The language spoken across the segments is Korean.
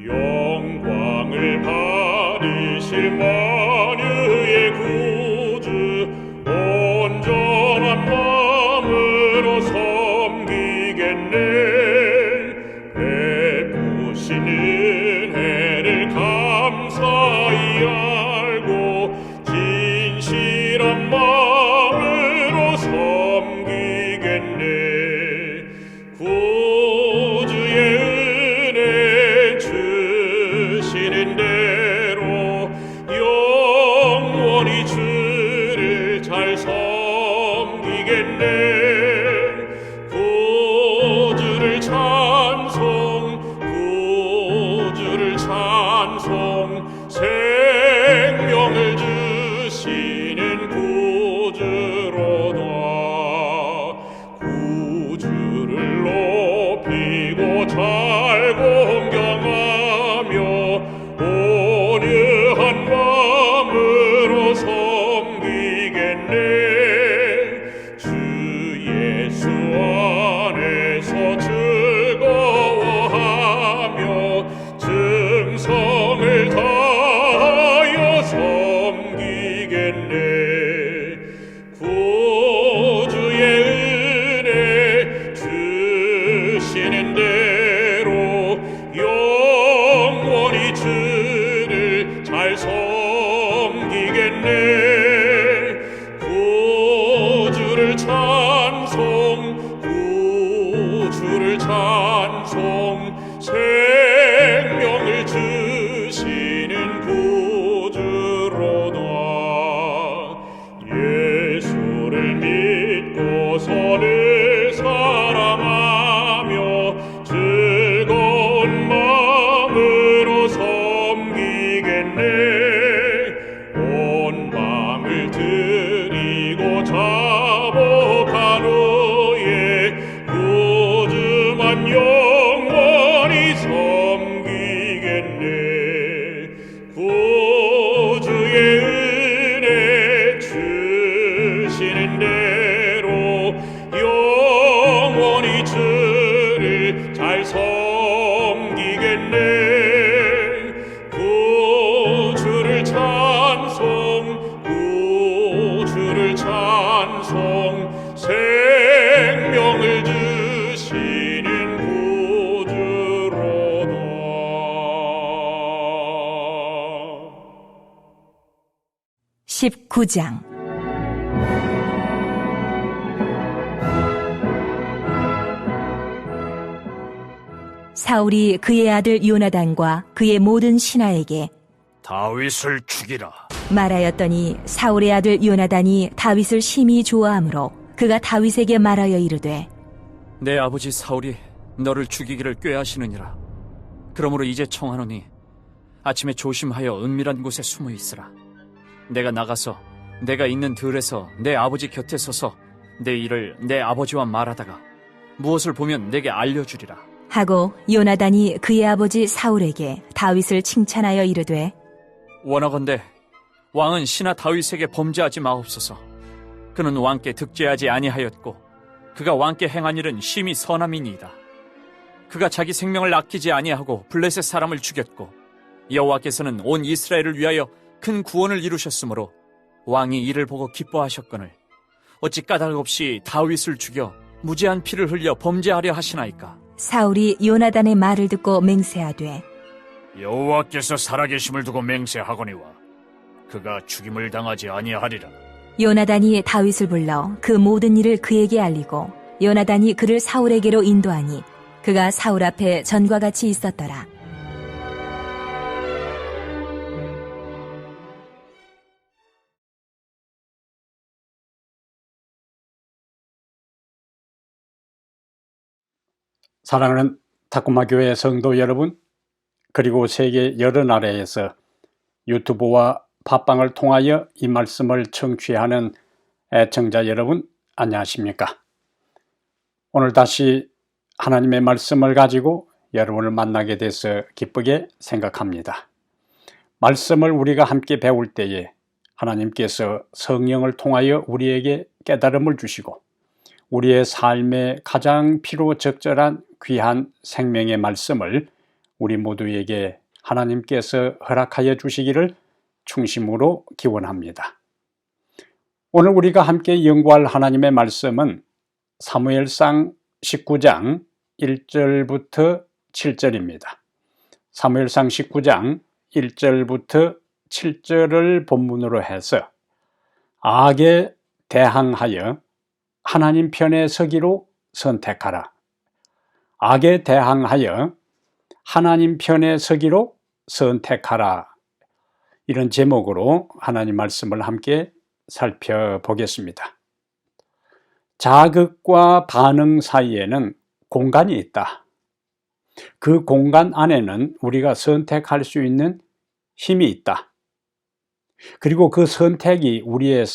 영광을 받으실 만유의 구주 온전한 마음으로 섬기겠네. 베푸신 은혜를 감사히 알고 진실한 마음으로 섬기겠네. 구주의 은혜 주시는 대로 영원히 주를 잘 섬기겠네. 구주를 찬송, 구주를 찬송, 생명을 주시는 구주로다. 구주를 높이고 잘 공경하며 온유한 마음으로 섬기겠네. 주 예수 안에서 즐거워하며 증성을 다하여 섬기겠네. 구주의 은혜 주시는 대로 영원히 주를 잘 섬기겠네. 구주를 찬송, 구주를 찬송, 생명을 주시는 구주로다. 예수를 믿고서 늘 사랑하며 즐거운 마음으로 섬기겠네. 온 마음을 드리고 자복한 후에 구주만 영원히 섬기겠네. 구주의 은혜 주시는 대로 영원히 주를 잘 섬기겠네. 구주를 찬송, 구주를 찬송, 생명을 주시는 구주로다. 19장. 사울이 그의 아들 요나단과 그의 모든 신하에게 다윗을 죽이라. 말하였더니 사울의 아들 요나단이 다윗을 심히 좋아하므로 그가 다윗에게 말하여 이르되 내 아버지 사울이 너를 죽이기를 꾀하시느니라. 그러므로 이제 청하노니 아침에 조심하여 은밀한 곳에 숨어 있으라. 내가 나가서 내가 있는 들에서 내 아버지 곁에 서서 내 일을 내 아버지와 말하다가 무엇을 보면 내게 알려주리라. 하고 요나단이 그의 아버지 사울에게 다윗을 칭찬하여 이르되 원하건대 왕은 신하 다윗에게 범죄하지 마옵소서. 그는 왕께 득죄하지 아니하였고 그가 왕께 행한 일은 심히 선함이니이다. 그가 자기 생명을 아끼지 아니하고 블레셋 사람을 죽였고 여호와께서는 온 이스라엘을 위하여 큰 구원을 이루셨으므로 왕이 이를 보고 기뻐하셨거늘 어찌 까닭 없이 다윗을 죽여 무죄한 피를 흘려 범죄하려 하시나이까. 사울이 요나단의 말을 듣고 맹세하되 여호와께서 살아계심을 두고 맹세하거니와 그가 죽임을 당하지 아니하리라. 요나단이 다윗을 불러 그 모든 일을 그에게 알리고 요나단이 그를 사울에게로 인도하니 그가 사울 앞에 전과 같이 있었더라. 사랑하는 탁구마 교회 성도 여러분, 그리고 세계 여러 나라에서 유튜브와 팟빵을 통하여 이 말씀을 청취하는 애청자 여러분, 안녕하십니까? 오늘 다시 하나님의 말씀을 가지고 여러분을 만나게 돼서 기쁘게 생각합니다. 말씀을 우리가 함께 배울 때에 하나님께서 성령을 통하여 우리에게 깨달음을 주시고 우리의 삶에 가장 필요적절한 귀한 생명의 말씀을 우리 모두에게 하나님께서 허락하여 주시기를 충심으로 기원합니다. 오늘 우리가 함께 연구할 하나님의 말씀은 사무엘상 19장 1절부터 7절입니다. 사무엘상 19장 1절부터 7절을 본문으로 해서 악에 대항하여 하나님 편에 서기로 선택하라. 악에 대항하여 하나님 편에 서기로 선택하라. 이런 제목으로 하나님 말씀을 함께 살펴보겠습니다. 자극과 반응 사이에는 공간이 있다. 그 공간 안에는 우리가 선택할 수 있는 힘이 있다. 그리고 그 선택이 우리의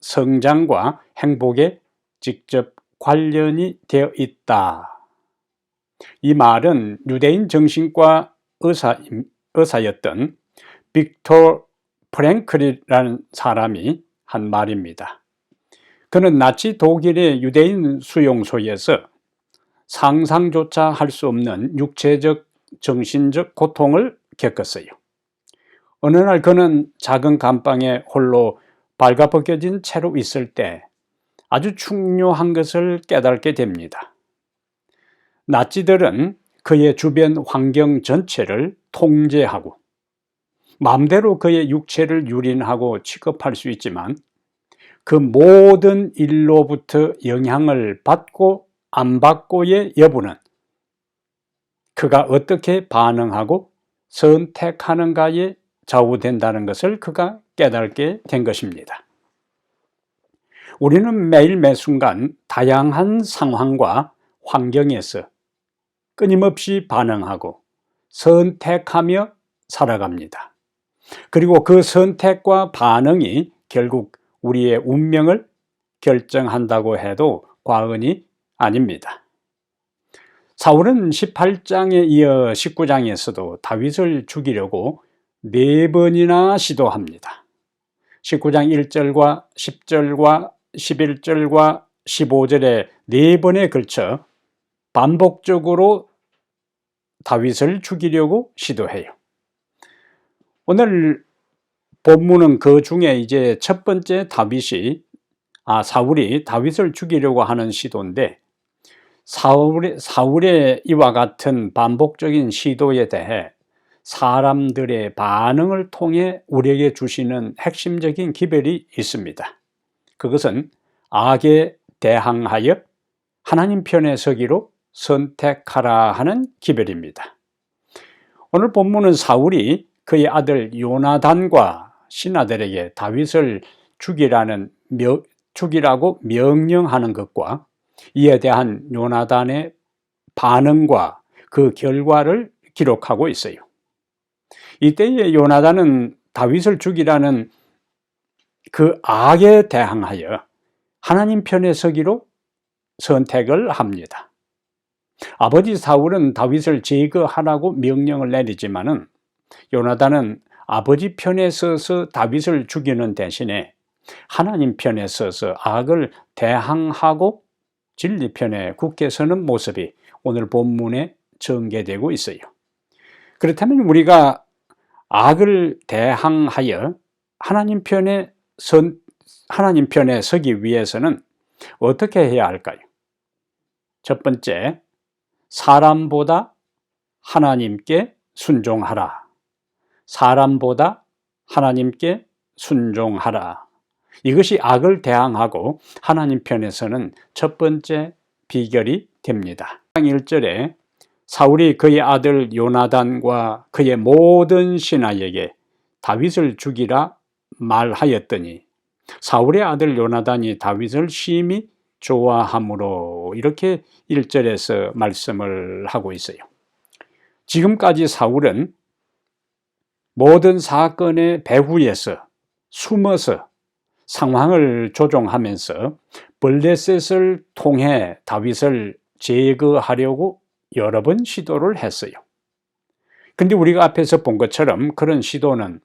성장과 행복에 직접 관련이 되어 있다. 이 말은 유대인 정신과 의사였던 빅토 프랭클이라는 사람이 한 말입니다. 그는 나치 독일의 유대인 수용소에서 상상조차 할 수 없는 육체적, 정신적 고통을 겪었어요. 어느 날 그는 작은 감방에 홀로 발가벗겨진 채로 있을 때 아주 중요한 것을 깨닫게 됩니다. 나치들은 그의 주변 환경 전체를 통제하고 마음대로 그의 육체를 유린하고 취급할 수 있지만 그 모든 일로부터 영향을 받고 안 받고의 여부는 그가 어떻게 반응하고 선택하는가에 좌우된다는 것을 그가 깨닫게 된 것입니다. 우리는 매일 매순간 다양한 상황과 환경에서 끊임없이 반응하고 선택하며 살아갑니다. 그리고 그 선택과 반응이 결국 우리의 운명을 결정한다고 해도 과언이 아닙니다. 사울은 18장에 이어 19장에서도 다윗을 죽이려고 4번이나 시도합니다. 19장 1절과 10절과 11절과 15절에 4번에 걸쳐 반복적으로 다윗을 죽이려고 시도해요. 오늘 본문은 그 중에 이제 첫 번째 사울이 다윗을 죽이려고 하는 시도인데 사울의 이와 같은 반복적인 시도에 대해 사람들의 반응을 통해 우리에게 주시는 핵심적인 기별이 있습니다. 그것은 악에 대항하여 하나님 편에 서기로 선택하라 하는 기별입니다. 오늘 본문은 사울이 그의 아들 요나단과 신하들에게 다윗을 죽이라고 명령하는 것과 이에 대한 요나단의 반응과 그 결과를 기록하고 있어요. 이때에 요나단은 다윗을 죽이라는 그 악에 대항하여 하나님 편에 서기로 선택을 합니다. 아버지 사울은 다윗을 제거하라고 명령을 내리지만은 요나단은 아버지 편에 서서 다윗을 죽이는 대신에 하나님 편에 서서 악을 대항하고 진리 편에 굳게 서는 모습이 오늘 본문에 전개되고 있어요. 그렇다면 우리가 악을 대항하여 하나님 편에 서기 위해서는 어떻게 해야 할까요? 첫 번째, 사람보다 하나님께 순종하라. 사람보다 하나님께 순종하라. 이것이 악을 대항하고 하나님 편에 서는 첫 번째 비결이 됩니다. 1절에 사울이 그의 아들 요나단과 그의 모든 신하에게 다윗을 죽이라 말하였더니 사울의 아들 요나단이 다윗을 심히 좋아하므로, 이렇게 1절에서 말씀을 하고 있어요. 지금까지 사울은 모든 사건의 배후에서 숨어서 상황을 조종하면서 블레셋을 통해 다윗을 제거하려고 여러 번 시도를 했어요. 근데 우리가 앞에서 본 것처럼 그런 시도는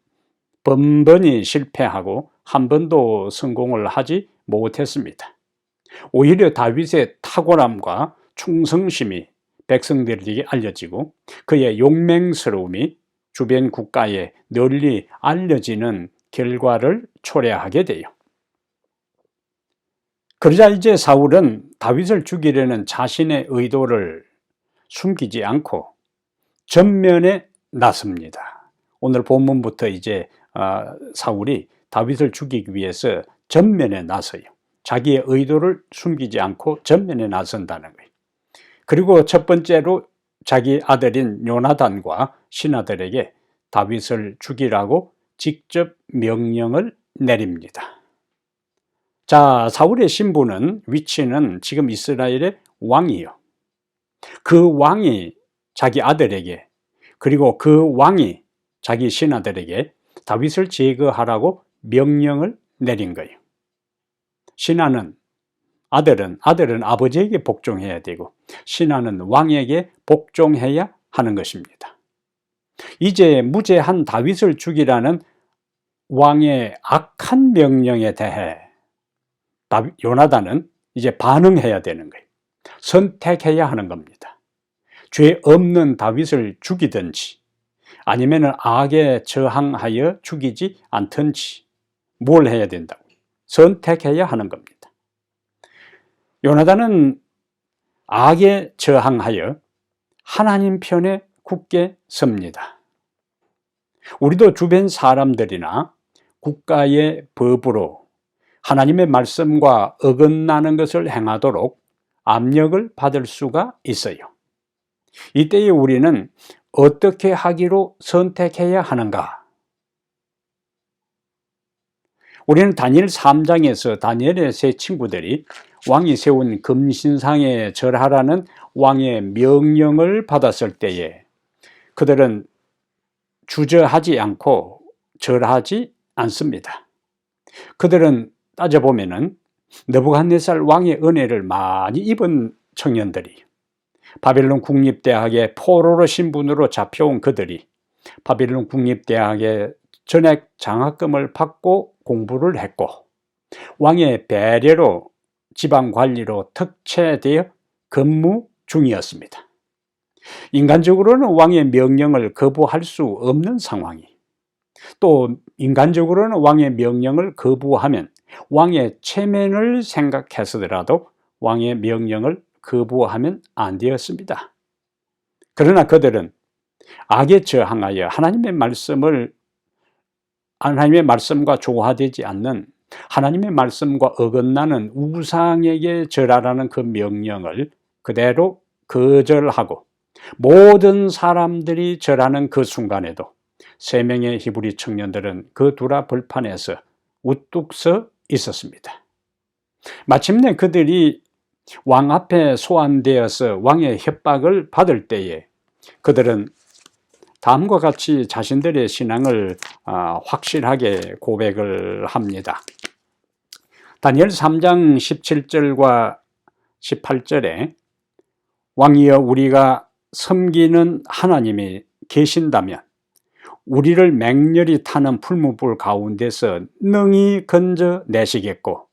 번번이 실패하고 한 번도 성공을 하지 못했습니다. 오히려 다윗의 탁월함과 충성심이 백성들에게 알려지고 그의 용맹스러움이 주변 국가에 널리 알려지는 결과를 초래하게 돼요. 그러자 이제 사울은 다윗을 죽이려는 자신의 의도를 숨기지 않고 전면에 나섭니다. 오늘 본문부터 이제 사울이 다윗을 죽이기 위해서 전면에 나서요. 자기의 의도를 숨기지 않고 전면에 나선다는 거예요. 그리고 첫 번째로 자기 아들인 요나단과 신하들에게 다윗을 죽이라고 직접 명령을 내립니다. 자, 사울의 신부는 위치는 지금 이스라엘의 왕이요. 그 왕이 자기 아들에게 그리고 그 왕이 자기 신하들에게 다윗을 제거하라고 명령을 내린 거예요. 신하는 아들은 아버지에게 복종해야 되고 신하는 왕에게 복종해야 하는 것입니다. 이제 무죄한 다윗을 죽이라는 왕의 악한 명령에 대해 요나단은 이제 반응해야 되는 거예요. 선택해야 하는 겁니다. 죄 없는 다윗을 죽이든지 아니면 악에 저항하여 죽이지 않든지 뭘 해야 된다고? 선택해야 하는 겁니다. 요나단은 악에 저항하여 하나님 편에 굳게 섭니다. 우리도 주변 사람들이나 국가의 법으로 하나님의 말씀과 어긋나는 것을 행하도록 압력을 받을 수가 있어요. 이때에 우리는 어떻게 하기로 선택해야 하는가? 우리는 다니엘 3장에서 다니엘의 세 친구들이 왕이 세운 금신상에 절하라는 왕의 명령을 받았을 때에 그들은 주저하지 않고 절하지 않습니다. 그들은 따져보면은 느부갓네살 왕의 은혜를 많이 입은 청년들이 바벨론 국립대학의 포로로 신분으로 잡혀온 그들이 바벨론 국립대학의 전액 장학금을 받고 공부를 했고 왕의 배려로 지방관리로 특채되어 근무 중이었습니다. 인간적으로는 왕의 명령을 거부할 수 없는 상황이 또 인간적으로는 왕의 명령을 거부하면 왕의 체면을 생각해서라도 왕의 명령을 거부하면 안 되었습니다. 그러나 그들은 악에 저항하여 하나님의 말씀과 조화되지 않는 하나님의 말씀과 어긋나는 우상에게 절하라는 그 명령을 그대로 거절하고 모든 사람들이 절하는 그 순간에도 3명의 히브리 청년들은 그 두라 벌판에서 우뚝 서 있었습니다. 마침내 그들이 왕 앞에 소환되어서 왕의 협박을 받을 때에 그들은 다음과 같이 자신들의 신앙을 확실하게 고백을 합니다. 다니엘 3장 17절과 18절에 왕이여 우리가 섬기는 하나님이 계신다면 우리를 맹렬히 타는 풀무불 가운데서 능히 건져내시겠고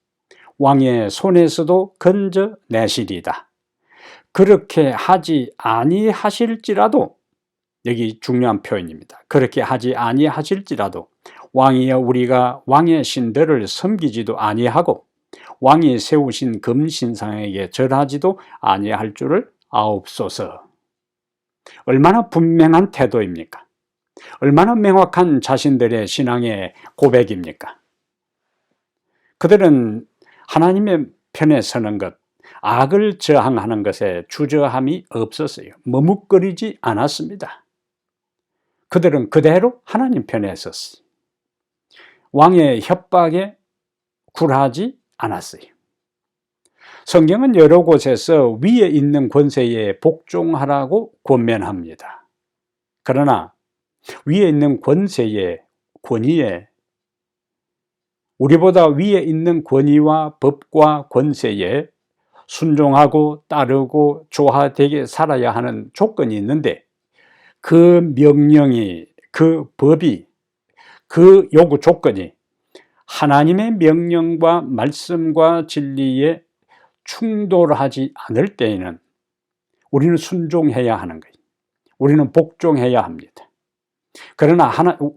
왕의 손에서도 건져내시리다. 그렇게 하지 아니하실지라도 여기 중요한 표현입니다. 그렇게 하지 아니하실지라도 왕이여 우리가 왕의 신들을 섬기지도 아니하고 왕이 세우신 금신상에게 절하지도 아니할 줄을 아옵소서. 얼마나 분명한 태도입니까? 얼마나 명확한 자신들의 신앙의 고백입니까? 그들은 하나님의 편에 서는 것, 악을 저항하는 것에 주저함이 없었어요. 머뭇거리지 않았습니다. 그들은 그대로 하나님 편에 섰어요. 왕의 협박에 굴하지 않았어요. 성경은 여러 곳에서 위에 있는 권세에 복종하라고 권면합니다. 그러나 위에 있는 권위에 우리보다 위에 있는 권위와 법과 권세에 순종하고 따르고 조화되게 살아야 하는 조건이 있는데 그 명령이, 그 법이, 그 요구 조건이 하나님의 명령과 말씀과 진리에 충돌하지 않을 때에는 우리는 순종해야 하는 거예요. 우리는 복종해야 합니다. 그러나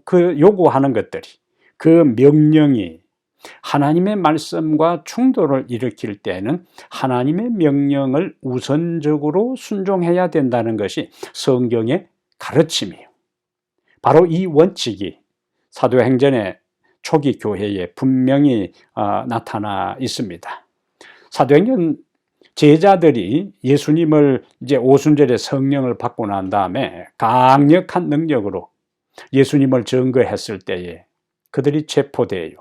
그 요구하는 것들이, 그 명령이 하나님의 말씀과 충돌을 일으킬 때는 하나님의 명령을 우선적으로 순종해야 된다는 것이 성경의 가르침이에요. 바로 이 원칙이 사도행전의 초기 교회에 분명히 나타나 있습니다. 사도행전 제자들이 예수님을 이제 오순절에 성령을 받고 난 다음에 강력한 능력으로 예수님을 증거했을 때에 그들이 체포돼요.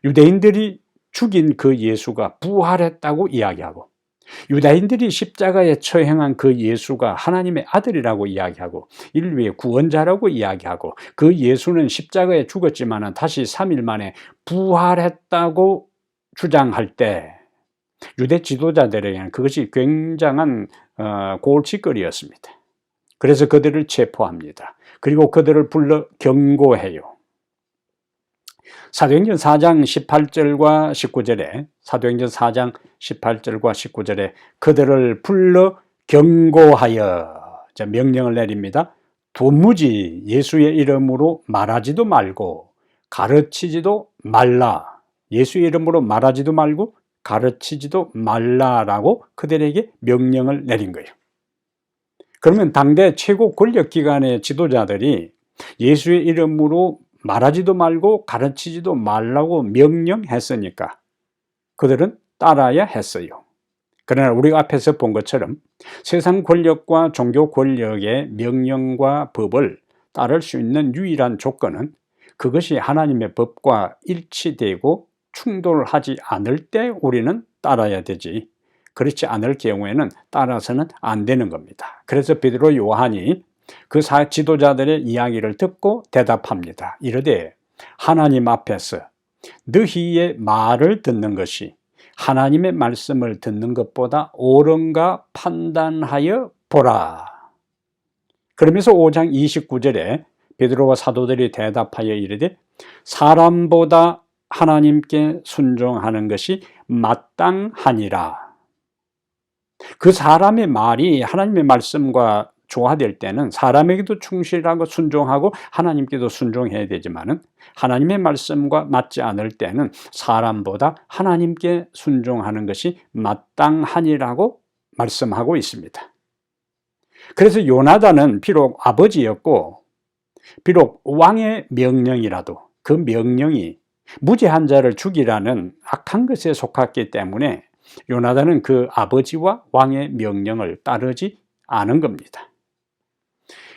유대인들이 죽인 그 예수가 부활했다고 이야기하고, 유다인들이 십자가에 처형한 그 예수가 하나님의 아들이라고 이야기하고, 인류의 구원자라고 이야기하고, 그 예수는 십자가에 죽었지만 다시 3일 만에 부활했다고 주장할 때 유대 지도자들에게는 그것이 굉장한 골칫거리였습니다. 그래서 그들을 체포합니다. 그리고 그들을 불러 경고해요. 사도행전 4장 18절과 19절에 사도행전 4장 18절과 19절에 그들을 불러 경고하여 명령을 내립니다. 도무지 예수의 이름으로 말하지도 말고 가르치지도 말라. 예수의 이름으로 말하지도 말고 가르치지도 말라라고 그들에게 명령을 내린 거예요. 그러면 당대 최고 권력기관의 지도자들이 예수의 이름으로 말하지도 말고 가르치지도 말라고 명령했으니까 그들은 따라야 했어요. 그러나 우리가 앞에서 본 것처럼 세상 권력과 종교 권력의 명령과 법을 따를 수 있는 유일한 조건은 그것이 하나님의 법과 일치되고 충돌하지 않을 때 우리는 따라야 되지, 그렇지 않을 경우에는 따라서는 안 되는 겁니다. 그래서 베드로 요한이 그 지도자들의 이야기를 듣고 대답합니다. 이르되 하나님 앞에서 너희의 말을 듣는 것이 하나님의 말씀을 듣는 것보다 옳은가 판단하여 보라. 그러면서 5장 29절에 베드로와 사도들이 대답하여 이르되 사람보다 하나님께 순종하는 것이 마땅하니라. 그 사람의 말이 하나님의 말씀과 조화될 때는 사람에게도 충실하고 순종하고 하나님께도 순종해야 되지만은 하나님의 말씀과 맞지 않을 때는 사람보다 하나님께 순종하는 것이 마땅하니라고 말씀하고 있습니다. 그래서 요나단은 비록 아버지였고 비록 왕의 명령이라도 그 명령이 무죄한 자를 죽이라는 악한 것에 속했기 때문에 요나단은 그 아버지와 왕의 명령을 따르지 않은 겁니다.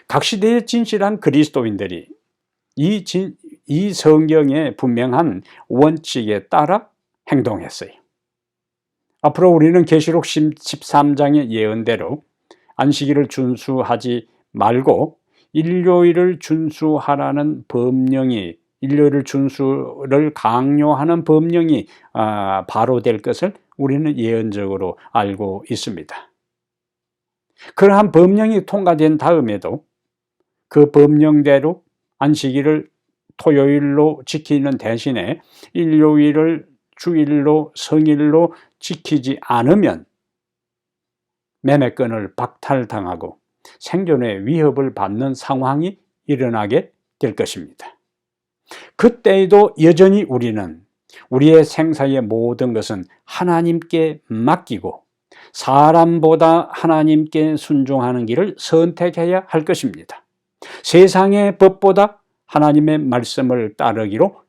각 시대의 진실한 그리스도인들이 이 성경의 분명한 원칙에 따라 행동했어요. 앞으로 우리는 계시록 13장의 예언대로 안식일을 준수하지 말고 일요일을 준수하라는 법령이, 일요일을 준수를 강요하는 법령이 바로 될 것을 우리는 예언적으로 알고 있습니다. 그러한 법령이 통과된 다음에도 그 법령대로 안식일을 토요일로 지키는 대신에 일요일을 주일로 성일로 지키지 않으면 매매권을 박탈당하고 생존의 위협을 받는 상황이 일어나게 될 것입니다. 그때에도 여전히 우리는 우리의 생사의 모든 것은 하나님께 맡기고 사람보다 하나님께 순종하는 길을 선택해야 할 것입니다. 세상의 법보다 하나님의 말씀을 따르기로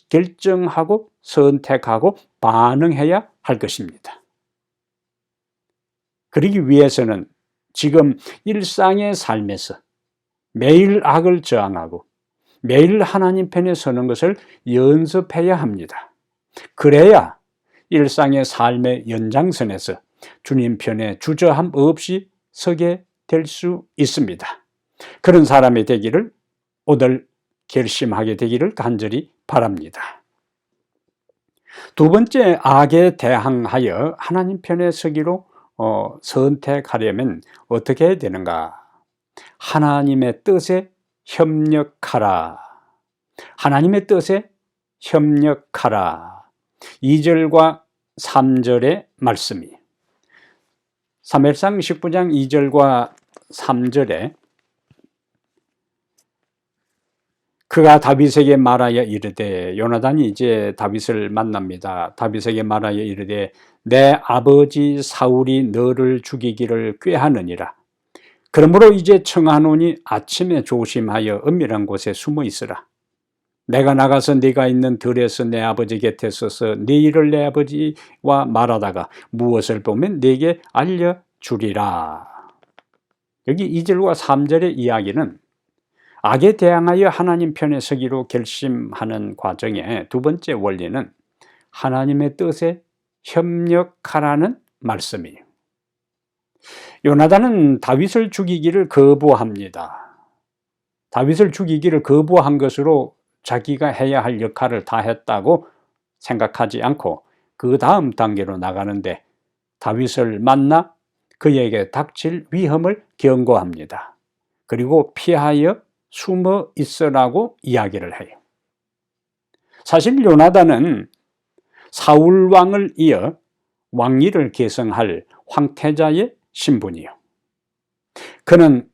결정하고 선택하고 반응해야 할 것입니다. 그러기 위해서는 지금 일상의 삶에서 매일 악을 저항하고 매일 하나님 편에 서는 것을 연습해야 합니다. 그래야 일상의 삶의 연장선에서 주님 편에 주저함 없이 서게 될 수 있습니다. 그런 사람이 되기를 오늘 결심하게 되기를 간절히 바랍니다. 두 번째, 악에 대항하여 하나님 편에 서기로 선택하려면 어떻게 해야 되는가? 하나님의 뜻에 협력하라. 하나님의 뜻에 협력하라. 2절과 3절의 말씀이 사무엘상 19장 2절과 3절에 그가 다윗에게 말하여 이르되, 요나단이 이제 다윗을 만납니다. 다윗에게 말하여 이르되, 내 아버지 사울이 너를 죽이기를 꾀하느니라. 그러므로 이제 청하노니 아침에 조심하여 은밀한 곳에 숨어 있으라. 내가 나가서 네가 있는 들에서 내 아버지 곁에 서서 네 일을 내 아버지와 말하다가 무엇을 보면 네게 알려주리라. 여기 2절과 3절의 이야기는 악에 대항하여 하나님 편에 서기로 결심하는 과정의 두 번째 원리는 하나님의 뜻에 협력하라는 말씀이에요. 요나단은 다윗을 죽이기를 거부합니다. 다윗을 죽이기를 거부한 것으로 자기가 해야 할 역할을 다 했다고 생각하지 않고 그 다음 단계로 나가는데 다윗을 만나 그에게 닥칠 위험을 경고합니다. 그리고 피하여 숨어 있으라고 이야기를 해요. 사실 요나단은 사울 왕을 이어 왕위를 계승할 황태자의 신분이요. 그는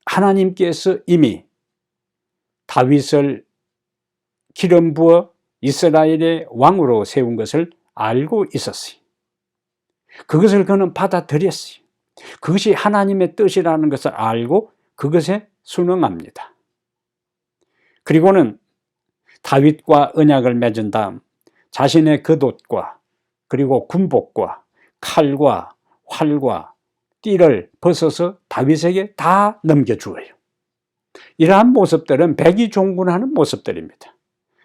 하나님께서 이미 다윗을 기름 부어 이스라엘의 왕으로 세운 것을 알고 있었어요. 그것을 그는 받아들였어요. 그것이 하나님의 뜻이라는 것을 알고 그것에 순응합니다. 그리고는 다윗과 언약을 맺은 다음 자신의 겉옷과 그리고 군복과 칼과 활과 띠를 벗어서 다윗에게 다 넘겨주어요. 이러한 모습들은 백의종군하는 모습들입니다.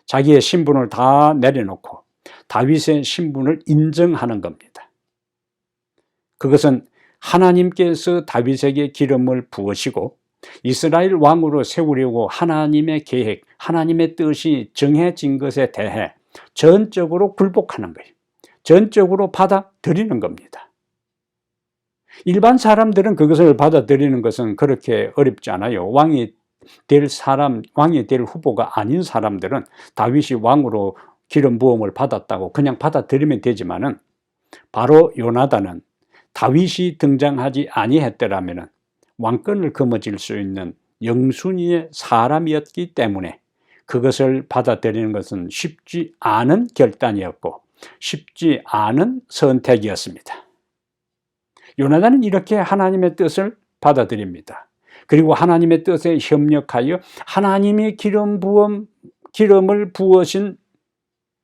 자기의 신분을 다 내려놓고 다윗의 신분을 인정하는 겁니다. 그것은 하나님께서 다윗에게 기름을 부으시고 이스라엘 왕으로 세우려고 하나님의 계획, 하나님의 뜻이 정해진 것에 대해 전적으로 굴복하는 거예요. 전적으로 받아들이는 겁니다. 일반 사람들은 그것을 받아들이는 것은 그렇게 어렵지 않아요. 왕이 될 후보가 아닌 사람들은 다윗이 왕으로 기름 부음을 받았다고 그냥 받아들이면 되지만은 바로 요나단은 다윗이 등장하지 아니했더라면은 왕권을 거머쥘 수 있는 영순위의 사람이었기 때문에 그것을 받아들이는 것은 쉽지 않은 결단이었고 쉽지 않은 선택이었습니다. 요나단은 이렇게 하나님의 뜻을 받아들입니다. 그리고 하나님의 뜻에 협력하여 하나님이 기름을 부으신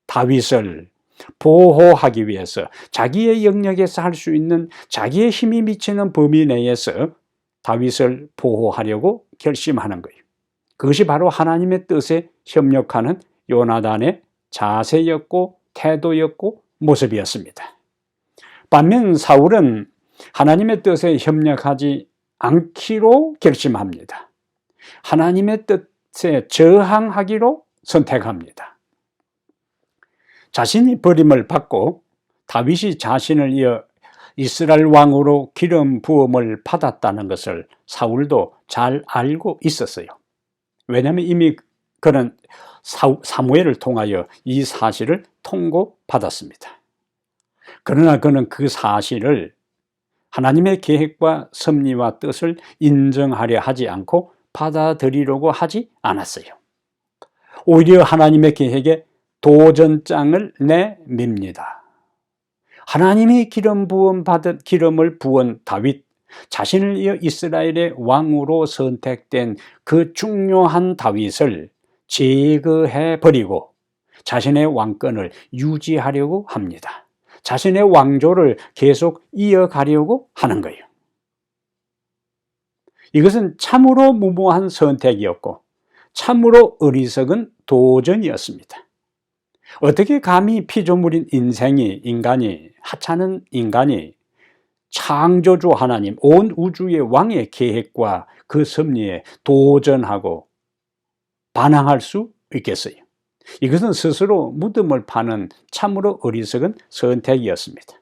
다윗을 보호하기 위해서 자기의 영역에서 할 수 있는 자기의 힘이 미치는 범위 내에서 다윗을 보호하려고 결심하는 거예요. 그것이 바로 하나님의 뜻에 협력하는 요나단의 자세였고 태도였고 모습이었습니다. 반면 사울은 하나님의 뜻에 협력하지 않기로 결심합니다. 하나님의 뜻에 저항하기로 선택합니다. 자신이 버림을 받고 다윗이 자신을 이어 이스라엘 왕으로 기름 부음을 받았다는 것을 사울도 잘 알고 있었어요. 왜냐하면 이미 그는 사무엘을 통하여 이 사실을 통고받았습니다. 그러나 그는 그 사실을 하나님의 계획과 섭리와 뜻을 인정하려 하지 않고 받아들이려고 하지 않았어요. 오히려 하나님의 계획에 도전장을 내밉니다. 하나님이 기름을 부은 다윗, 자신을 이어 이스라엘의 왕으로 선택된 그 중요한 다윗을 제거해 버리고 자신의 왕권을 유지하려고 합니다. 자신의 왕조를 계속 이어가려고 하는 거예요. 이것은 참으로 무모한 선택이었고 참으로 어리석은 도전이었습니다. 어떻게 감히 피조물인 하찮은 인간이 창조주 하나님, 온 우주의 왕의 계획과 그 섭리에 도전하고 반항할 수 있겠어요? 이것은 스스로 무덤을 파는 참으로 어리석은 선택이었습니다.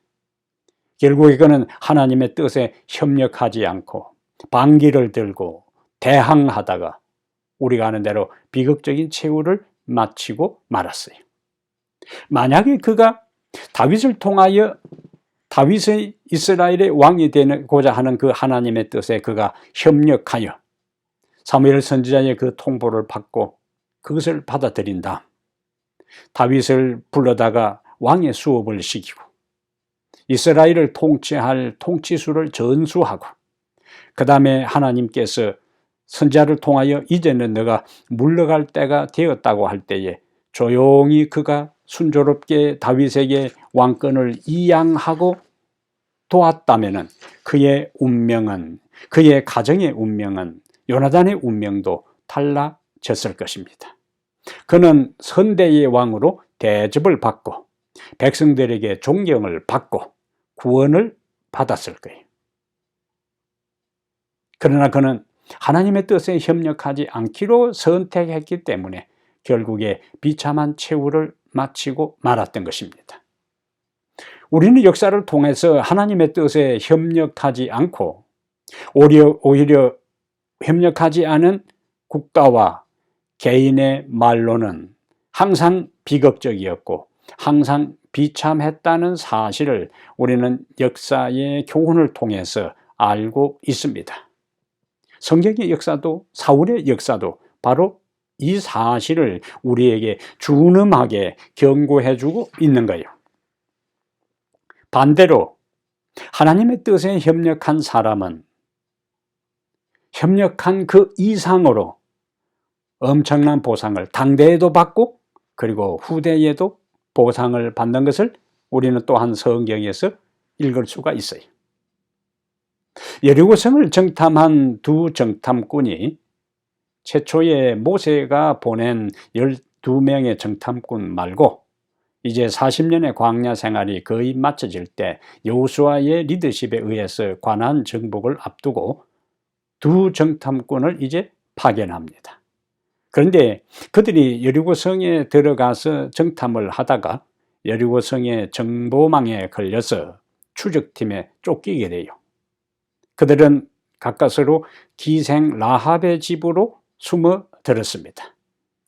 결국에 그는 하나님의 뜻에 협력하지 않고 반기를 들고 대항하다가 우리가 아는 대로 비극적인 최후를 마치고 말았어요. 만약에 그가 다윗을 통하여 다윗의 이스라엘의 왕이 되고자 하는 그 하나님의 뜻에 그가 협력하여 사무엘 선지자의 그 통보를 받고 그것을 받아들인 다음 다윗을 불러다가 왕의 수업을 시키고 이스라엘을 통치할 통치수를 전수하고 그 다음에 하나님께서 선지자를 통하여 이제는 너가 물러갈 때가 되었다고 할 때에 조용히 그가 순조롭게 다윗에게 왕권을 이양하고 도왔다면 그의 운명은, 그의 가정의 운명은, 요나단의 운명도 달라졌을 것입니다. 그는 선대의 왕으로 대접을 받고 백성들에게 존경을 받고 구원을 받았을 거예요. 그러나 그는 하나님의 뜻에 협력하지 않기로 선택했기 때문에 결국에 비참한 최후를 마치고 말았던 것입니다. 우리는 역사를 통해서 하나님의 뜻에 협력하지 않고 오히려 협력하지 않은 국가와 개인의 말로는 항상 비극적이었고 항상 비참했다는 사실을 우리는 역사의 교훈을 통해서 알고 있습니다. 성경의 역사도 사울의 역사도 바로 이 사실을 우리에게 준엄하게 경고해주고 있는 거예요. 반대로 하나님의 뜻에 협력한 사람은 협력한 그 이상으로 엄청난 보상을 당대에도 받고 그리고 후대에도 보상을 받는 것을 우리는 또한 성경에서 읽을 수가 있어요. 여리고성을 정탐한 두 정탐꾼이 최초에 모세가 보낸 12명의 정탐꾼 말고 이제 40년의 광야 생활이 거의 마쳐질 때 여호수아의 리더십에 의해서 관한 정복을 앞두고 두 정탐꾼을 이제 파견합니다. 그런데 그들이 여리고성에 들어가서 정탐을 하다가 여리고성의 정보망에 걸려서 추적팀에 쫓기게 돼요. 그들은 가까스로 기생 라합의 집으로 숨어들었습니다.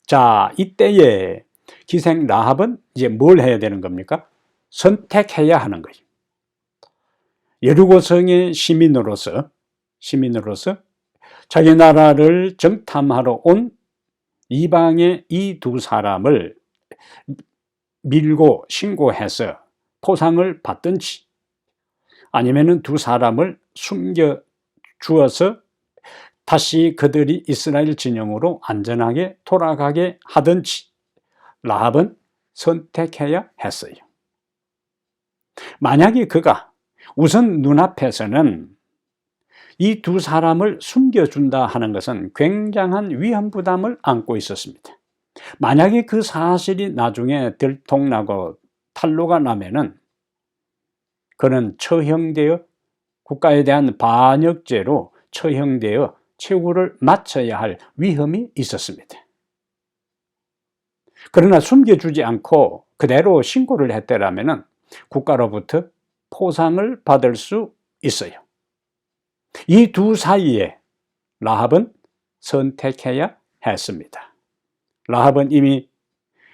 자, 이때에 기생 라합은 이제 뭘 해야 되는 겁니까? 선택해야 하는 거예요. 여리고성의 시민으로서 자기 나라를 정탐하러 온 이방의 이 두 사람을 밀고 신고해서 포상을 받든지 아니면은 두 사람을 숨겨 주어서 다시 그들이 이스라엘 진영으로 안전하게 돌아가게 하든지 라합은 선택해야 했어요. 만약에 그가 우선 눈앞에서는 이 두 사람을 숨겨준다 하는 것은 굉장한 위험 부담을 안고 있었습니다. 만약에 그 사실이 나중에 들통나고 탄로가 나면은 그는 처형되어 국가에 대한 반역죄로 처형되어 최후를 마쳐야 할 위험이 있었습니다. 그러나 숨겨주지 않고 그대로 신고를 했더라면 국가로부터 포상을 받을 수 있어요. 이 두 사이에 라합은 선택해야 했습니다. 라합은 이미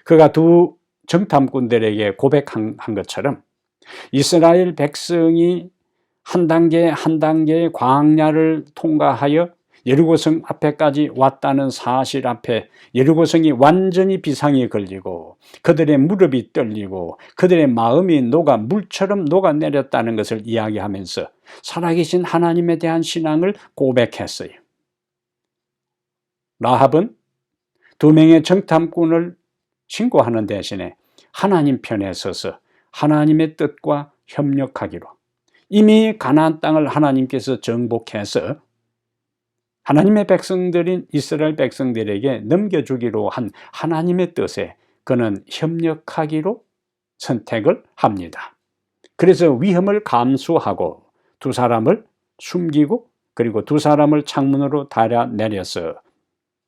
그가 두 정탐꾼들에게 고백한 것처럼 이스라엘 백성이 한 단계 한 단계의 광야를 통과하여 여리고성 앞에까지 왔다는 사실 앞에 여리고성이 완전히 비상이 걸리고 그들의 무릎이 떨리고 그들의 마음이 물처럼 녹아내렸다는 것을 이야기하면서 살아계신 하나님에 대한 신앙을 고백했어요. 라합은 두 명의 정탐꾼을 신고하는 대신에 하나님 편에 서서 하나님의 뜻과 협력하기로 이미 가나안 땅을 하나님께서 정복해서 하나님의 백성들인 이스라엘 백성들에게 넘겨주기로 한 하나님의 뜻에 그는 협력하기로 선택을 합니다. 그래서 위험을 감수하고 두 사람을 숨기고 그리고 두 사람을 창문으로 달아내려서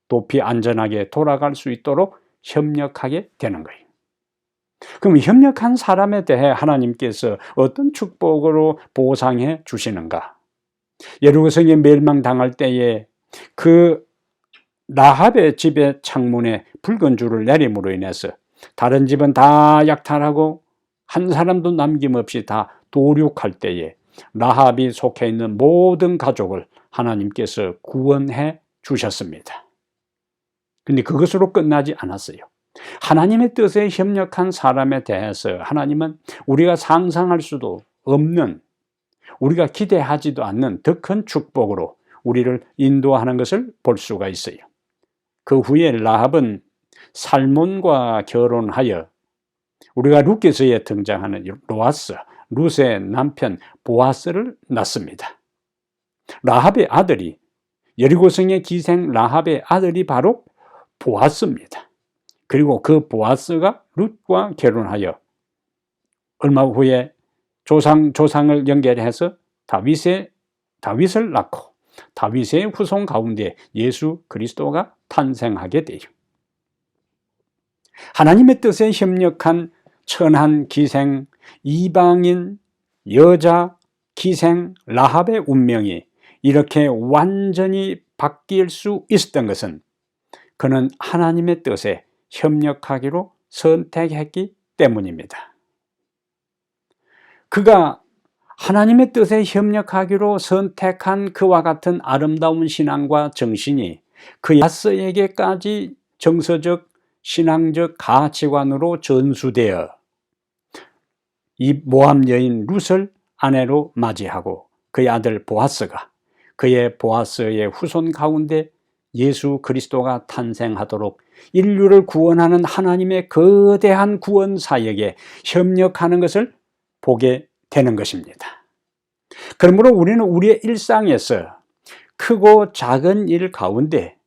높이 안전하게 돌아갈 수 있도록 협력하게 되는 거예요. 그럼 협력한 사람에 대해 하나님께서 어떤 축복으로 보상해 주시는가? 여리고성이 멸망당할 때에 그 라합의 집의 창문에 붉은 줄을 내림으로 인해서 다른 집은 다 약탈하고 한 사람도 남김없이 다 도륙할 때에 라합이 속해 있는 모든 가족을 하나님께서 구원해 주셨습니다. 근데 그것으로 끝나지 않았어요. 하나님의 뜻에 협력한 사람에 대해서 하나님은 우리가 상상할 수도 없는, 우리가 기대하지도 않는 더 큰 축복으로 우리를 인도하는 것을 볼 수가 있어요. 그 후에 라합은 살몬과 결혼하여 우리가 룻기서에 등장하는 로아스, 룻의 남편 보아스를 낳습니다. 라합의 아들이, 여리고성의 기생 라합의 아들이 바로 보아스입니다. 그리고 그 보아스가 룻과 결혼하여 얼마 후에 조상을 연결해서 다윗을 낳고 다윗의 후손 가운데 예수 그리스도가 탄생하게 돼요. 하나님의 뜻에 협력한 천한 기생, 이방인 여자 기생 라합의 운명이 이렇게 완전히 바뀔 수 있었던 것은 그는 하나님의 뜻에 협력하기로 선택했기 때문입니다. 그가 하나님의 뜻에 협력하기로 선택한 그와 같은 아름다운 신앙과 정신이 그 야스에게까지 정서적, 신앙적 가치관으로 전수되어 이 모함 여인 룻을 아내로 맞이하고 그의 아들 보아스가 그의 보아스의 후손 가운데 예수 그리스도가 탄생하도록 인류를 구원하는 하나님의 거대한 구원 사역에 협력하는 것을 보게 되는 것입니다. 그러므로 우리는 우리의 일상에서 크고 작은 일 가운데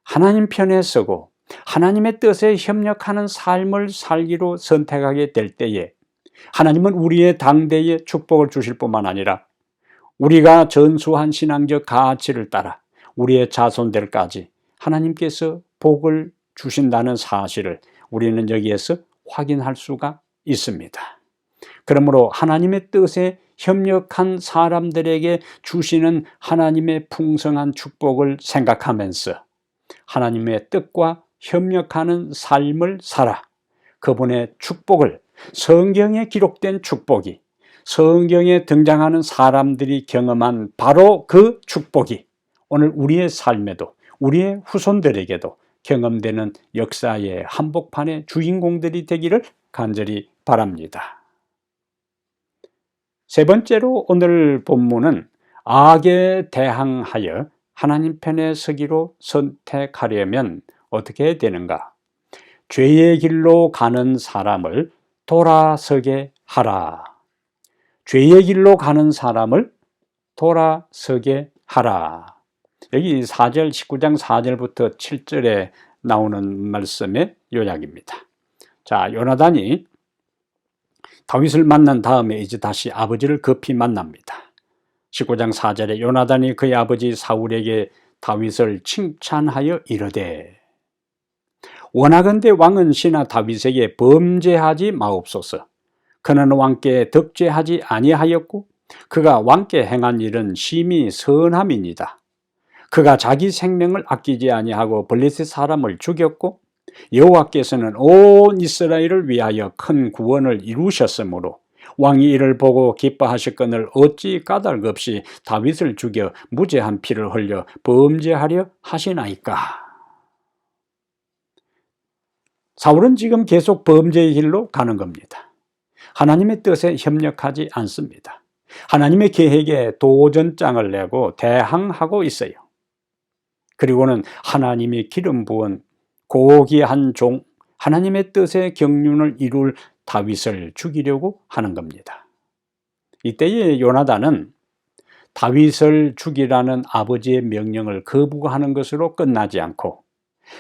하나님 편에 서고 하나님의 뜻에 협력하는 삶을 살기로 선택하게 될 때에 하나님은 우리의 당대에 축복을 주실 뿐만 아니라 우리가 전수한 신앙적 가치를 따라 우리의 자손들까지 하나님께서 복을 주신다는 사실을 우리는 여기에서 확인할 수가 있습니다. 그러므로 하나님의 뜻에 협력한 사람들에게 주시는 하나님의 풍성한 축복을 생각하면서 하나님의 뜻과 협력하는 삶을 살아 그분의 축복을, 성경에 기록된 축복이, 성경에 등장하는 사람들이 경험한 바로 그 축복이 오늘 우리의 삶에도 우리의 후손들에게도 경험되는 역사의 한복판의 주인공들이 되기를 간절히 바랍니다. 세 번째로 오늘 본문은 악에 대항하여 하나님 편에 서기로 선택하려면 어떻게 되는가? 죄의 길로 가는 사람을 돌아서게 하라. 죄의 길로 가는 사람을 돌아서게 하라. 여기 19장 4절부터 7절에 나오는 말씀의 요약입니다. 자, 요나단이 다윗을 만난 다음에 이제 다시 아버지를 급히 만납니다. 19장 4절에 요나단이 그의 아버지 사울에게 다윗을 칭찬하여 이르되 원하건대 왕은 신하 다윗에게 범죄하지 마옵소서. 그는 왕께 덕죄하지 아니하였고 그가 왕께 행한 일은 심히 선함이니이다. 그가 자기 생명을 아끼지 아니하고 블레셋 사람을 죽였고 여호와께서는 온 이스라엘을 위하여 큰 구원을 이루셨으므로 왕이 이를 보고 기뻐하셨거늘 어찌 까닭 없이 다윗을 죽여 무죄한 피를 흘려 범죄하려 하시나이까. 사울은 지금 계속 범죄의 길로 가는 겁니다. 하나님의 뜻에 협력하지 않습니다. 하나님의 계획에 도전장을 내고 대항하고 있어요. 그리고는 하나님이 기름 부은 고귀한 종, 하나님의 뜻의 경륜을 이룰 다윗을 죽이려고 하는 겁니다. 이때에 요나단은 다윗을 죽이라는 아버지의 명령을 거부하는 것으로 끝나지 않고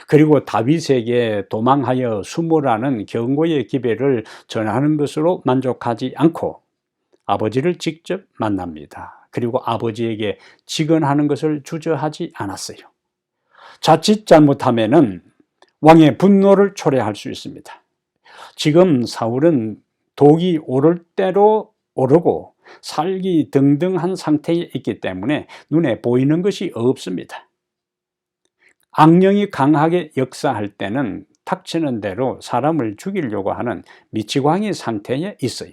그리고 다윗에게 도망하여 숨으라는 경고의 기별을 전하는 것으로 만족하지 않고 아버지를 직접 만납니다. 그리고 아버지에게 직언하는 것을 주저하지 않았어요. 자칫 잘못하면은 왕의 분노를 초래할 수 있습니다. 지금 사울은 독이 오를 대로 오르고 살기 등등한 상태에 있기 때문에 눈에 보이는 것이 없습니다. 악령이 강하게 역사할 때는 닥치는 대로 사람을 죽이려고 하는 미치광이 상태에 있어요.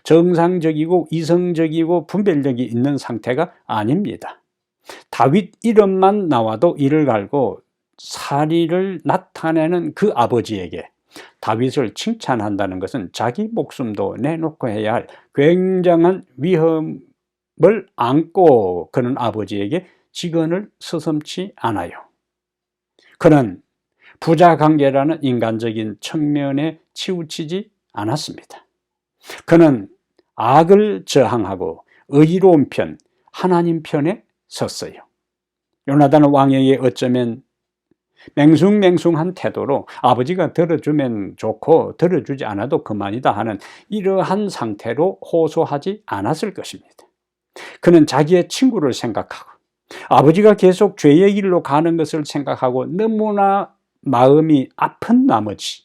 정상적이고 이성적이고 분별력이 있는 상태가 아닙니다. 다윗 이름만 나와도 이를 갈고 사리를 나타내는 그 아버지에게 다윗을 칭찬한다는 것은 자기 목숨도 내놓고 해야 할 굉장한 위험을 안고 그는 아버지에게 직언을 서슴지 않아요. 그는 부자 관계라는 인간적인 측면에 치우치지 않았습니다. 그는 악을 저항하고 의로운 편, 하나님 편에 섰어요. 요나단 왕에게 어쩌면 맹숭맹숭한 태도로 아버지가 들어주면 좋고 들어주지 않아도 그만이다 하는 이러한 상태로 호소하지 않았을 것입니다. 그는 자기의 친구를 생각하고 아버지가 계속 죄의 길로 가는 것을 생각하고 너무나 마음이 아픈 나머지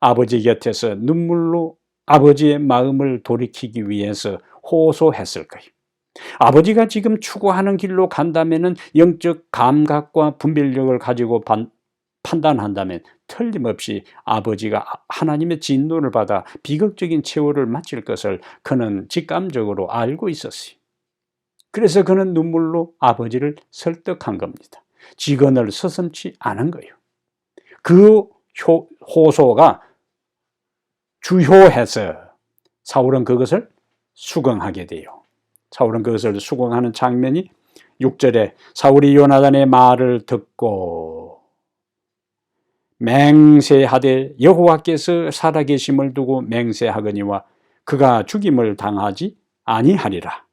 아버지 곁에서 눈물로 아버지의 마음을 돌이키기 위해서 호소했을 거예요. 아버지가 지금 추구하는 길로 간다면 영적 감각과 분별력을 가지고 판단한다면 틀림없이 아버지가 하나님의 진노를 받아 비극적인 최후를 맞을 것을 그는 직감적으로 알고 있었어요. 그래서 그는 눈물로 아버지를 설득한 겁니다. 직언을 서슴지 않은 거예요. 그 호소가 주효해서 사울은 그것을 수긍하게 돼요. 사울은 그것을 수긍하는 장면이 6절에 사울이 요나단의 말을 듣고 맹세하되 여호와께서 살아계심을 두고 맹세하거니와 그가 죽임을 당하지 아니하리라.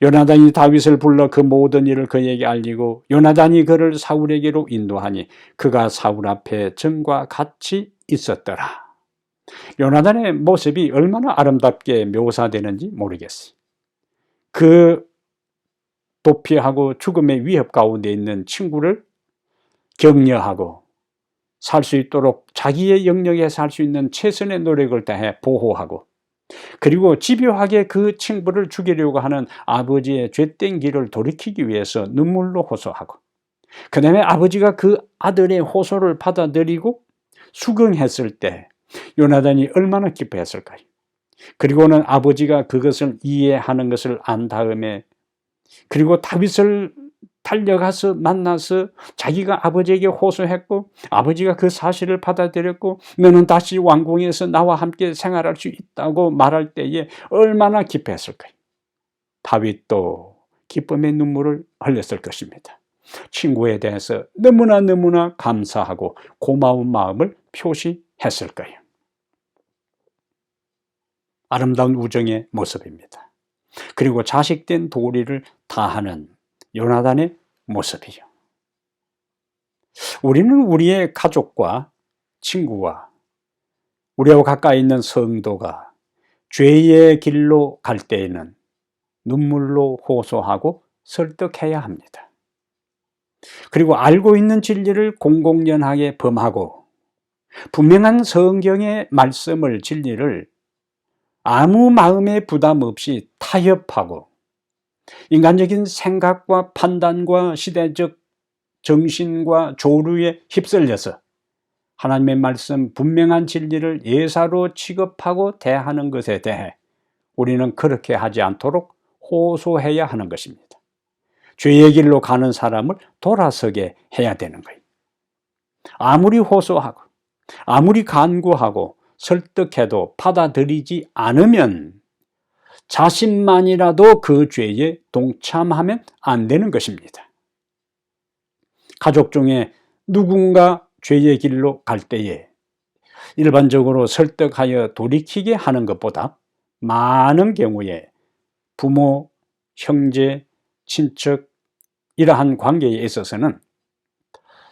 요나단이 다윗을 불러 그 모든 일을 그에게 알리고 요나단이 그를 사울에게로 인도하니 그가 사울 앞에 전과 같이 있었더라. 요나단의 모습이 얼마나 아름답게 묘사되는지 모르겠어요. 그 도피하고 죽음의 위협 가운데 있는 친구를 격려하고 살 수 있도록 자기의 영역에 살 수 있는 최선의 노력을 다해 보호하고 그리고 집요하게 그 친구를 죽이려고 하는 아버지의 죄된 길을 돌이키기 위해서 눈물로 호소하고 그 다음에 아버지가 그 아들의 호소를 받아들이고 수긍했을 때 요나단이 얼마나 기뻐했을까요? 그리고는 아버지가 그것을 이해하는 것을 안 다음에 그리고 다윗을 달려가서 만나서 자기가 아버지에게 호소했고 아버지가 그 사실을 받아들였고 너는 다시 왕궁에서 나와 함께 생활할 수 있다고 말할 때에 얼마나 기뻐했을까요? 다윗도 기쁨의 눈물을 흘렸을 것입니다. 친구에 대해서 너무나 감사하고 고마운 마음을 표시했을 거예요. 아름다운 우정의 모습입니다. 그리고 자식된 도리를 다하는 요나단의 모습이요. 우리는 우리의 가족과 친구와 우리와 가까이 있는 성도가 죄의 길로 갈 때에는 눈물로 호소하고 설득해야 합니다. 그리고 알고 있는 진리를 공공연하게 범하고 분명한 성경의 말씀을 진리를 아무 마음의 부담 없이 타협하고 인간적인 생각과 판단과 시대적 정신과 조류에 휩쓸려서 하나님의 말씀 분명한 진리를 예사로 취급하고 대하는 것에 대해 우리는 그렇게 하지 않도록 호소해야 하는 것입니다. 죄의 길로 가는 사람을 돌아서게 해야 되는 거예요. 아무리 호소하고 아무리 간구하고 설득해도 받아들이지 않으면 자신만이라도 그 죄에 동참하면 안 되는 것입니다. 가족 중에 누군가 죄의 길로 갈 때에 일반적으로 설득하여 돌이키게 하는 것보다 많은 경우에 부모, 형제, 친척 이러한 관계에 있어서는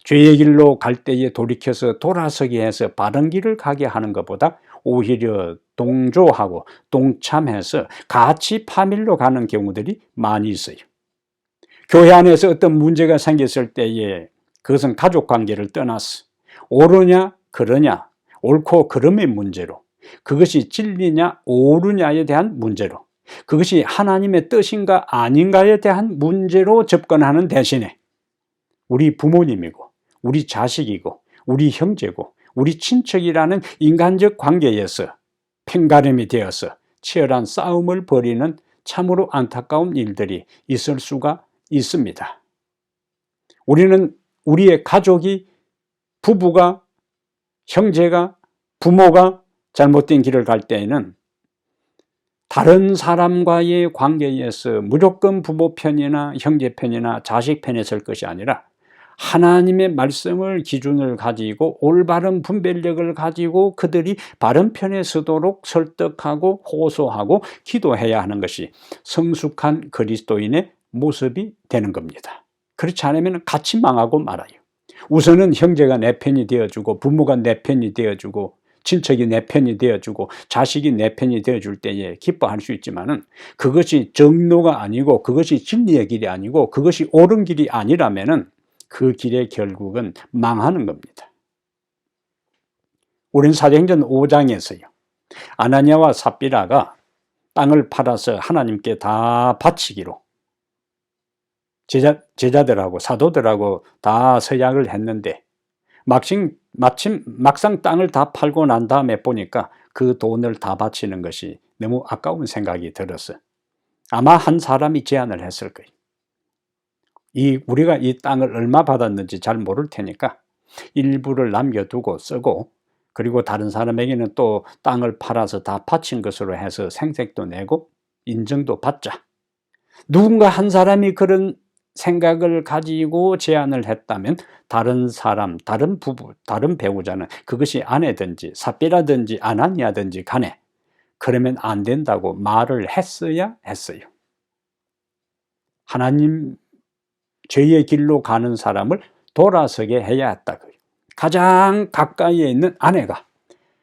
죄의 길로 갈 때에 돌이켜서 돌아서게 해서 바른 길을 가게 하는 것보다 오히려 동조하고 동참해서 같이 파밀로 가는 경우들이 많이 있어요. 교회 안에서 어떤 문제가 생겼을 때에 그것은 가족 관계를 떠나서 옳으냐 그러냐 옳고 그름의 문제로 그것이 진리냐 옳으냐에 대한 문제로 그것이 하나님의 뜻인가 아닌가에 대한 문제로 접근하는 대신에 우리 부모님이고 우리 자식이고 우리 형제고 우리 친척이라는 인간적 관계에서 팽가름이 되어서 치열한 싸움을 벌이는 참으로 안타까운 일들이 있을 수가 있습니다. 우리는 우리의 가족이, 부부가, 형제가, 부모가 잘못된 길을 갈 때에는 다른 사람과의 관계에서 무조건 부모 편이나 형제 편이나 자식 편에 설 것이 아니라 하나님의 말씀을 기준을 가지고 올바른 분별력을 가지고 그들이 바른 편에 서도록 설득하고 호소하고 기도해야 하는 것이 성숙한 그리스도인의 모습이 되는 겁니다. 그렇지 않으면 같이 망하고 말아요. 우선은 형제가 내 편이 되어주고 부모가 내 편이 되어주고 친척이 내 편이 되어주고 자식이 내 편이 되어줄 때에 기뻐할 수 있지만은 그것이 정로가 아니고 그것이 진리의 길이 아니고 그것이 옳은 길이 아니라면은 그 길의 결국은 망하는 겁니다. 우린 사도행전 5장에서요. 아나니아와 삽비라가 땅을 팔아서 하나님께 다 바치기로 제자들하고 사도들하고 다 서약을 했는데 막상 땅을 다 팔고 난 다음에 보니까 그 돈을 다 바치는 것이 너무 아까운 생각이 들어서 아마 한 사람이 제안을 했을 거예요. 우리가 이 땅을 얼마 받았는지 잘 모를 테니까 일부를 남겨두고 쓰고 그리고 다른 사람에게는 또 땅을 팔아서 다 바친 것으로 해서 생색도 내고 인정도 받자. 누군가 한 사람이 그런 생각을 가지고 제안을 했다면 다른 사람, 다른 부부, 다른 배우자는 그것이 아내든지 삽비라든지 아나니아든지 간에 그러면 안 된다고 말을 했어야 했어요. 하나님 죄의 길로 가는 사람을 돌아서게 해야 했다고요. 가장 가까이에 있는 아내가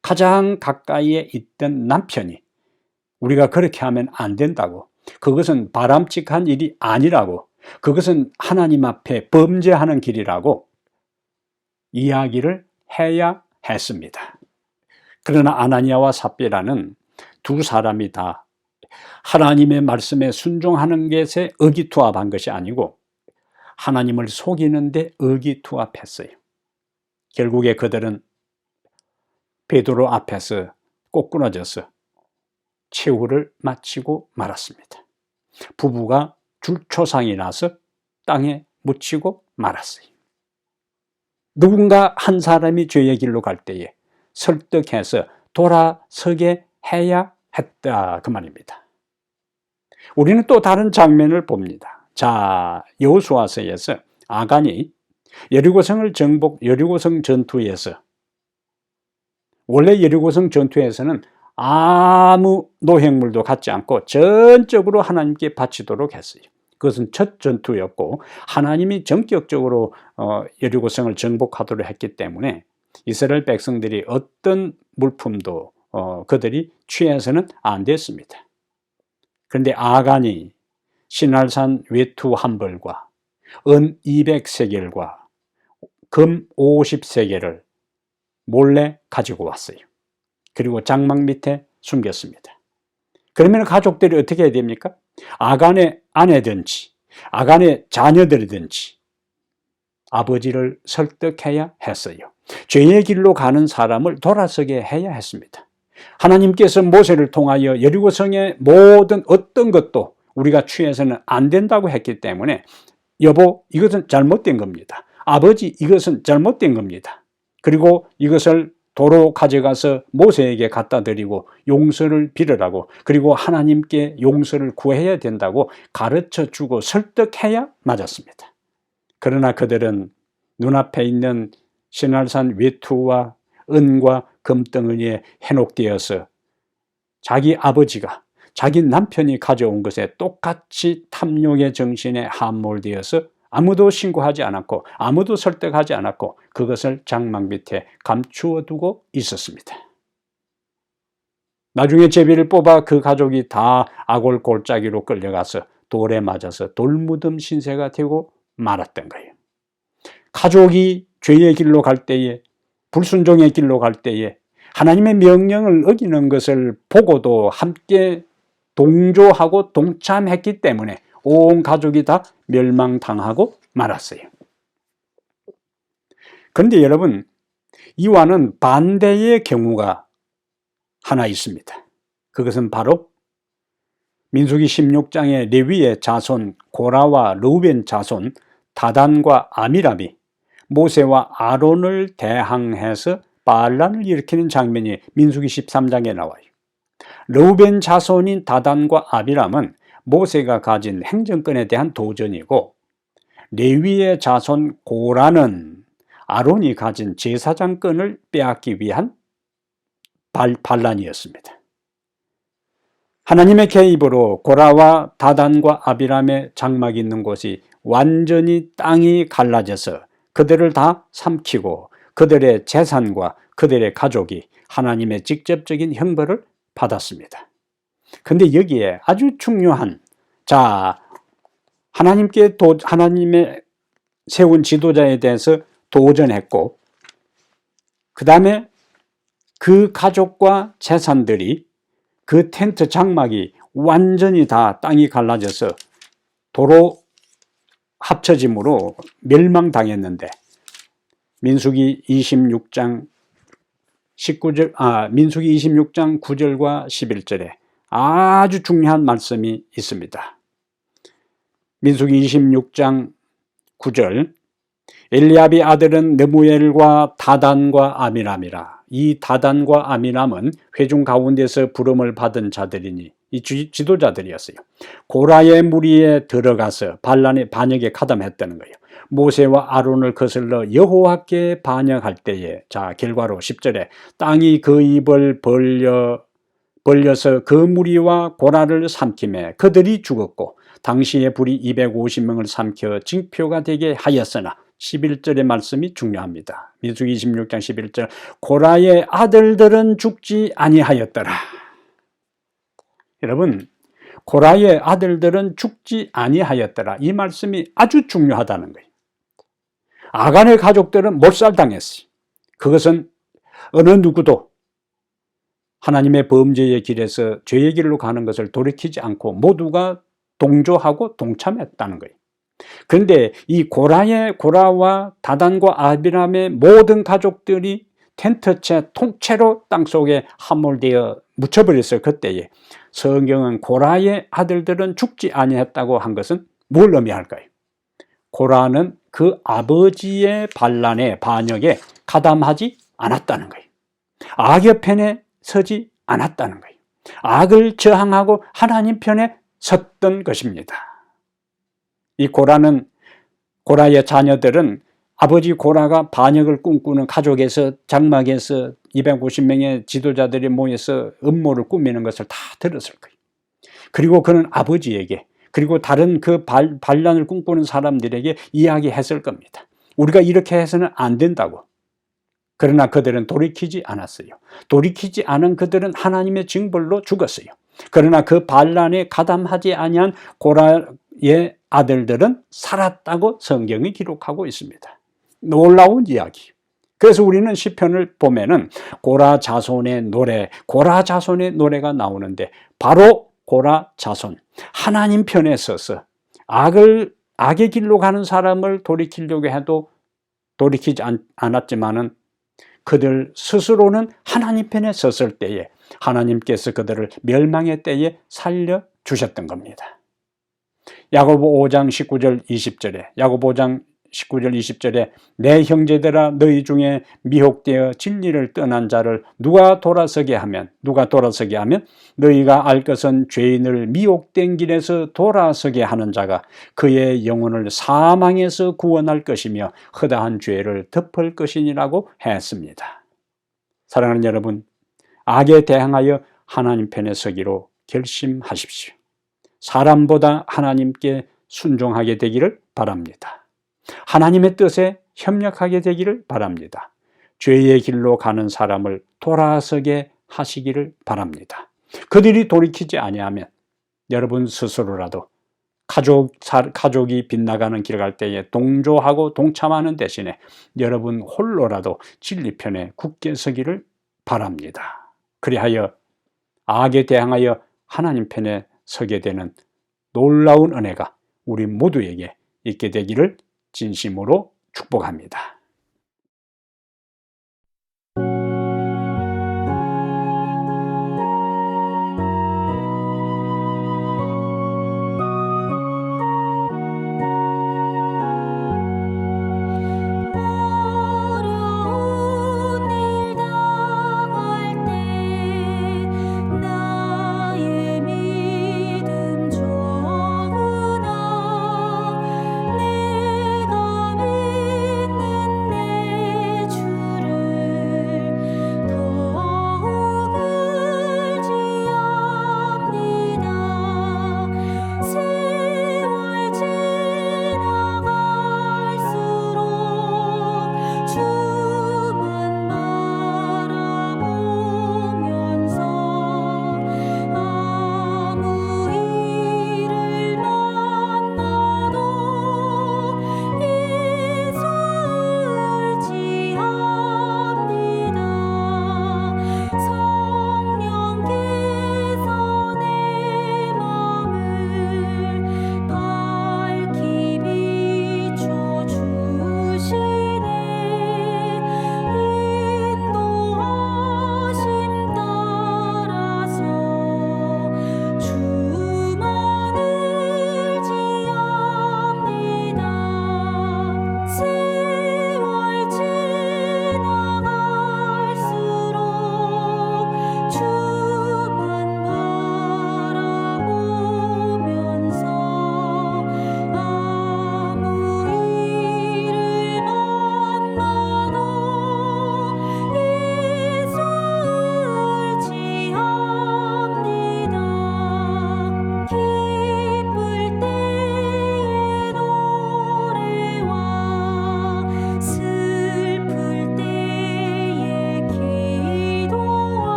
가장 가까이에 있던 남편이 우리가 그렇게 하면 안 된다고, 그것은 바람직한 일이 아니라고, 그것은 하나님 앞에 범죄하는 길이라고 이야기를 해야 했습니다. 그러나 아나니아와 삽비라는 두 사람이 다 하나님의 말씀에 순종하는 것에 의기투합한 것이 아니고 하나님을 속이는데 의기투합했어요. 결국에 그들은 베드로 앞에서 꼬꾸라져서 최후를 마치고 말았습니다. 부부가 줄초상이 나서 땅에 묻히고 말았어요. 누군가 한 사람이 죄의 길로 갈 때에 설득해서 돌아서게 해야 했다, 그 말입니다. 우리는 또 다른 장면을 봅니다. 자, 여호수아서에서 아간이 여리고성 전투에서, 원래 여리고성 전투에서는 아무 노획물도 갖지 않고 전적으로 하나님께 바치도록 했어요. 그것은 첫 전투였고 하나님이 전격적으로 여리고성을 정복하도록 했기 때문에 이스라엘 백성들이 어떤 물품도 그들이 취해서는 안 됐습니다. 그런데 아간이 신할산 외투 한 벌과 은 200세겔과 금 50세겔을 몰래 가지고 왔어요. 그리고 장막 밑에 숨겼습니다. 그러면 가족들이 어떻게 해야 됩니까? 아간의 아내든지 아간의 자녀들이든지 아버지를 설득해야 했어요. 죄의 길로 가는 사람을 돌아서게 해야 했습니다. 하나님께서 모세를 통하여 여리고성의 모든 어떤 것도 우리가 취해서는 안 된다고 했기 때문에 여보, 이것은 잘못된 겁니다. 아버지, 이것은 잘못된 겁니다. 그리고 이것을 도로 가져가서 모세에게 갖다 드리고 용서를 빌으라고, 그리고 하나님께 용서를 구해야 된다고 가르쳐 주고 설득해야 맞았습니다. 그러나 그들은 눈앞에 있는 신할산 외투와 은과 금덩어리에 현혹되어서 자기 아버지가 자기 남편이 가져온 것에 똑같이 탐욕의 정신에 함몰되어서 아무도 신고하지 않았고 아무도 설득하지 않았고 그것을 장막 밑에 감추어 두고 있었습니다. 나중에 제비를 뽑아 그 가족이 다 아골골짜기로 끌려가서 돌에 맞아서 돌무덤 신세가 되고 말았던 거예요. 가족이 죄의 길로 갈 때에, 불순종의 길로 갈 때에 하나님의 명령을 어기는 것을 보고도 함께 동조하고 동참했기 때문에 온 가족이 다 멸망당하고 말았어요. 그런데 여러분, 이와는 반대의 경우가 하나 있습니다. 그것은 바로 민수기 16장의 레위의 자손 고라와 르우벤 자손 다단과 아미람이 모세와 아론을 대항해서 반란을 일으키는 장면이 민수기 13장에 나와요. 르우벤 자손인 다단과 아비람은 모세가 가진 행정권에 대한 도전이고, 레위의 자손 고라는 아론이 가진 제사장권을 빼앗기 위한 반란이었습니다. 하나님의 개입으로 고라와 다단과 아비람의 장막이 있는 곳이 완전히 땅이 갈라져서 그들을 다 삼키고 그들의 재산과 그들의 가족이 하나님의 직접적인 형벌을 받았습니다. 그런데 여기에 아주 중요한, 하나님의 세운 지도자에 대해서 도전했고, 그 다음에 그 가족과 재산들이, 그 텐트 장막이 완전히 다 땅이 갈라져서 도로 합쳐짐으로 멸망당했는데, 민수기 26장 9절과 11절에 아주 중요한 말씀이 있습니다. 민수기 26장 9절, 엘리압의 아들은 느무엘과 다단과 아미람이라. 이 다단과 아미람은 회중 가운데서 부름을 받은 자들이니 이 지도자들이었어요. 고라의 무리에 들어가서 반역에 가담했다는 거예요. 모세와 아론을 거슬러 여호와께 반역할 때에, 결과로 10절에 땅이 그 입을 벌려서 그 무리와 고라를 삼키매 그들이 죽었고 당시의 불이 250명을 삼켜 징표가 되게 하였으나, 11절의 말씀이 중요합니다. 민수기 26장 11절, 고라의 아들들은 죽지 아니하였더라. 여러분, 고라의 아들들은 죽지 아니하였더라. 이 말씀이 아주 중요하다는 거예요. 아간의 가족들은 몰살당했어요. 그것은 어느 누구도 하나님의 범죄의 길에서 죄의 길로 가는 것을 돌이키지 않고 모두가 동조하고 동참했다는 거예요. 그런데 이 고라와 다단과 아비람의 모든 가족들이 텐트채 통째로 땅속에 함몰되어 묻혀버렸어요. 그때에 성경은 고라의 아들들은 죽지 아니했다고 한 것은 뭘 의미할까요? 고라는 그 아버지의 반역에 가담하지 않았다는 거예요. 악의 편에 서지 않았다는 거예요. 악을 저항하고 하나님 편에 섰던 것입니다. 이 고라의 자녀들은 아버지 고라가 반역을 꿈꾸는 가족에서, 장막에서 250명의 지도자들이 모여서 음모를 꾸미는 것을 다 들었을 거예요. 그리고 그는 아버지에게, 그리고 다른 그 반란을 꿈꾸는 사람들에게 이야기했을 겁니다. 우리가 이렇게 해서는 안 된다고. 그러나 그들은 돌이키지 않았어요. 돌이키지 않은 그들은 하나님의 징벌로 죽었어요. 그러나 그 반란에 가담하지 아니한 고라의 아들들은 살았다고 성경이 기록하고 있습니다. 놀라운 이야기. 그래서 우리는 시편을 보면은 고라 자손의 노래가 나오는데, 바로 고라 자손, 하나님 편에 서서 악의 길로 가는 사람을 돌이키려고 해도 돌이키지 않았지만은 그들 스스로는 하나님 편에 섰을 때에 하나님께서 그들을 멸망의 때에 살려주셨던 겁니다. 야고보 5장 19절 20절에 내 형제들아, 너희 중에 미혹되어 진리를 떠난 자를 누가 돌아서게 하면 너희가 알 것은 죄인을 미혹된 길에서 돌아서게 하는 자가 그의 영혼을 사망에서 구원할 것이며 허다한 죄를 덮을 것이니라고 했습니다. 사랑하는 여러분, 악에 대항하여 하나님 편에 서기로 결심하십시오. 사람보다 하나님께 순종하게 되기를 바랍니다. 하나님의 뜻에 협력하게 되기를 바랍니다. 죄의 길로 가는 사람을 돌아서게 하시기를 바랍니다. 그들이 돌이키지 아니하면 여러분 스스로라도 가족이 빗나가는 길 갈 때에 동조하고 동참하는 대신에 여러분 홀로라도 진리 편에 굳게 서기를 바랍니다. 그리하여 악에 대항하여 하나님 편에 서게 되는 놀라운 은혜가 우리 모두에게 있게 되기를 진심으로 축복합니다.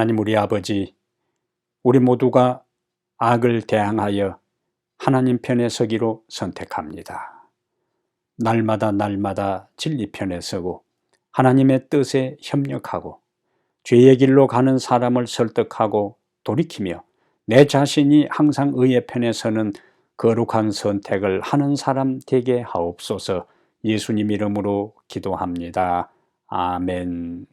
하나님 우리 아버지, 우리 모두가 악을 대항하여 하나님 편에 서기로 선택합니다. 날마다 진리 편에 서고 하나님의 뜻에 협력하고 죄의 길로 가는 사람을 설득하고 돌이키며 내 자신이 항상 의의 편에 서는 거룩한 선택을 하는 사람 되게 하옵소서. 예수님 이름으로 기도합니다. 아멘.